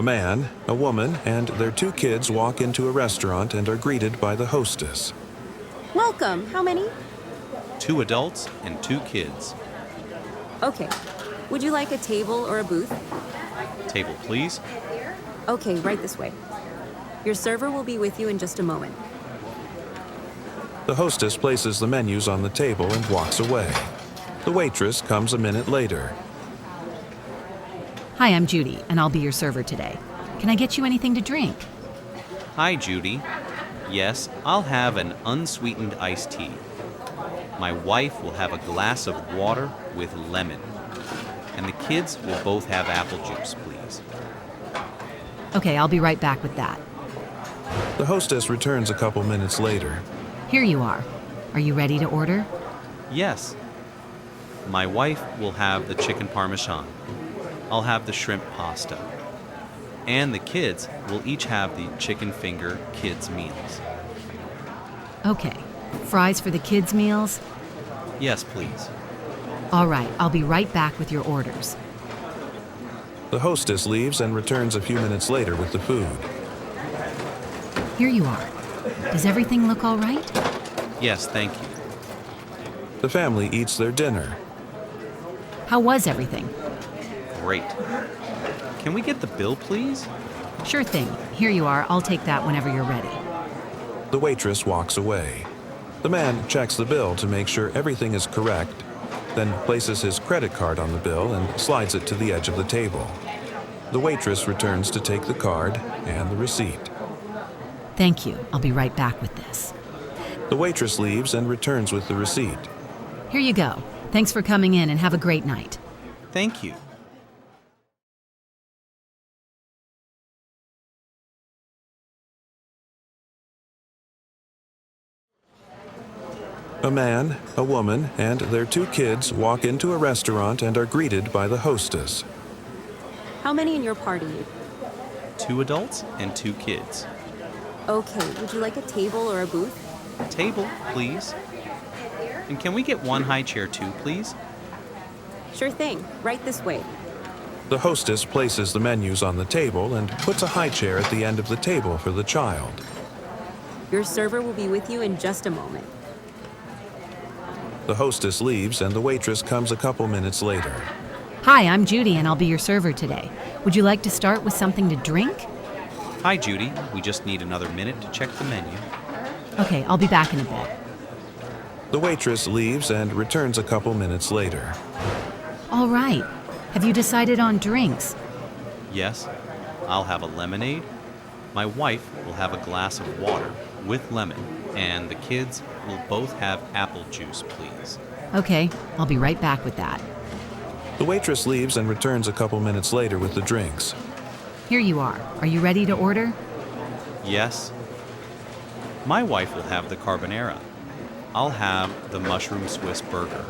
A man, a woman, and their two kids walk into a restaurant and are greeted by the hostess. Welcome. How many? 2 adults and 2 kids. Okay. Would you like a table or a booth? Table, please. Okay, right this way. Your server will be with you in just a moment. The hostess places the menus on the table and walks away. The waitress comes a minute later. Hi, I'm Judy, and I'll be your server today. Can I get you anything to drink? Hi, Judy. Yes, I'll have an unsweetened iced tea. My wife will have a glass of water with lemon. And the kids will both have apple juice, please. Okay, I'll be right back with that. The hostess returns a couple minutes later. Here you are. Are you ready to order? Yes. My wife will have the chicken parmesan. I'll have the shrimp pasta. And the kids will each have the chicken finger kids meals. Okay. Fries for the kids' meals? Yes, please. All right, I'll be right back with your orders. The hostess leaves and returns a few minutes later with the food. Here you are. Does everything look all right? Yes, thank you. The family eats their dinner. How was everything? Great. Can we get the bill, please? Sure thing. Here you are. I'll take that whenever you're ready. The waitress walks away. The man checks the bill to make sure everything is correct, then places his credit card on the bill and slides it to the edge of the table. The waitress returns to take the card and the receipt. Thank you. I'll be right back with this. The waitress leaves and returns with the receipt. Here you go. Thanks for coming in and have a great night. Thank you. A man, a woman, and their two kids walk into a restaurant and are greeted by the hostess. How many in your party? 2 adults and 2 kids. Okay, would you like a table or a booth? Table, please. And can we get 1 high chair too, please? Sure thing. Right this way. The hostess places the menus on the table and puts a high chair at the end of the table for the child. Your server will be with you in just a moment. The hostess leaves and the waitress comes a couple minutes later. Hi, I'm Judy, and I'll be your server today. Would you like to start with something to drink? Hi, Judy. We just need another minute to check the menu. Okay, I'll be back in a bit. The waitress leaves and returns a couple minutes later. All right. Have you decided on drinks? Yes, I'll have a lemonade. My wife will have a glass of water with lemon. And the kids will both have apple juice, please. Okay, I'll be right back with that. The waitress leaves and returns a couple minutes later with the drinks. Here you are. Are you ready to order? Yes. My wife will have the carbonara. I'll have the mushroom Swiss burger.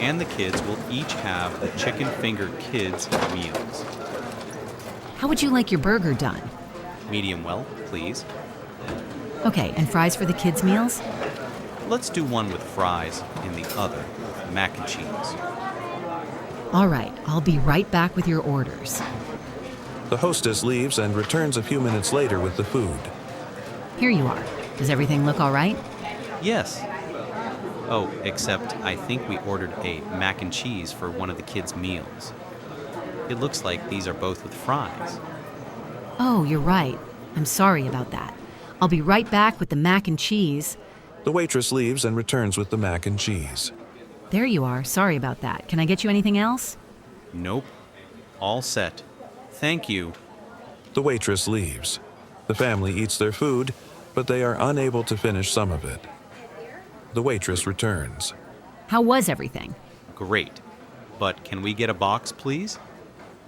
And the kids will each have the chicken finger kids meals. How would you like your burger done? Medium well, please. Okay, and fries for the kids' meals? Let's do one with fries and the other with mac and cheese. All right, I'll be right back with your orders. The hostess leaves and returns a few minutes later with the food. Here you are. Does everything look all right? Yes. Oh, except I think we ordered a mac and cheese for one of the kids' meals. It looks like these are both with fries. Oh, you're right. I'm sorry about that. I'll be right back with the mac and cheese. The waitress leaves and returns with the mac and cheese. There you are. Sorry about that. Can I get you anything else? Nope. All set. Thank you. The waitress leaves. The family eats their food, but they are unable to finish some of it. The waitress returns. How was everything? Great. But can we get a box, please?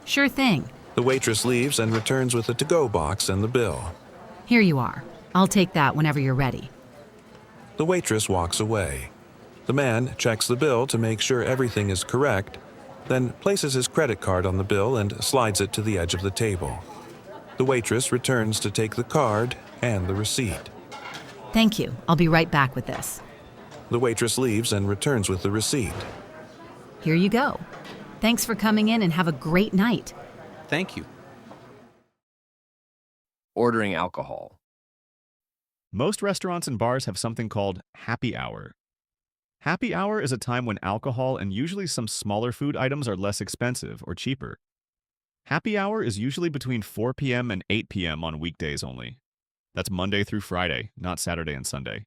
Sure thing. The waitress leaves and returns with a to-go box and the bill. Here you are. I'll take that whenever you're ready. The waitress walks away. The man checks the bill to make sure everything is correct, then places his credit card on the bill and slides it to the edge of the table. The waitress returns to take the card and the receipt. Thank you. I'll be right back with this. The waitress leaves and returns with the receipt. Here you go. Thanks for coming in and have a great night. Thank you. Ordering alcohol. Most restaurants and bars have something called happy hour. Happy hour is a time when alcohol and usually some smaller food items are less expensive or cheaper. Happy hour is usually between 4 p.m. and 8 p.m. on weekdays only. That's Monday through Friday, not Saturday and Sunday.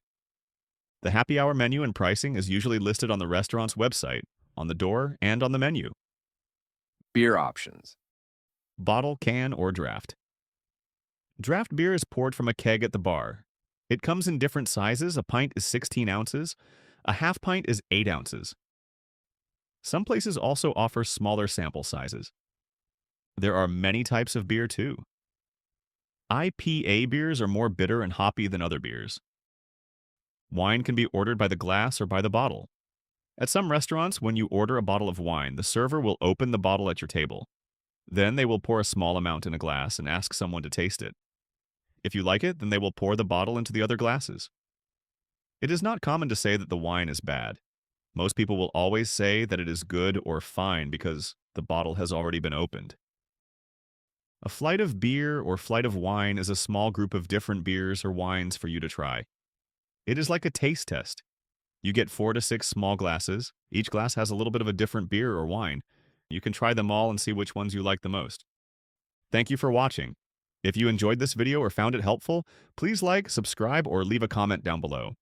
The happy hour menu and pricing is usually listed on the restaurant's website, on the door, and on the menu. Beer options. Bottle, can, or draft. Draft beer is poured from a keg at the bar. It comes in different sizes. A pint is 16 ounces. A half pint is 8 ounces. Some places also offer smaller sample sizes. There are many types of beer too. IPA beers are more bitter and hoppy than other beers. Wine can be ordered by the glass or by the bottle. At some restaurants, when you order a bottle of wine, the server will open the bottle at your table. Then they will pour a small amount in a glass and ask someone to taste it. If you like it, then they will pour the bottle into the other glasses. It is not common to say that the wine is bad. Most people will always say that it is good or fine because the bottle has already been opened. A flight of beer or flight of wine is a small group of different beers or wines for you to try. It is like a taste test. You get 4 to 6 small glasses. Each glass has a little bit of a different beer or wine. You can try them all and see which ones you like the most. Thank you for watching. If you enjoyed this video or found it helpful, please like, subscribe, or leave a comment down below.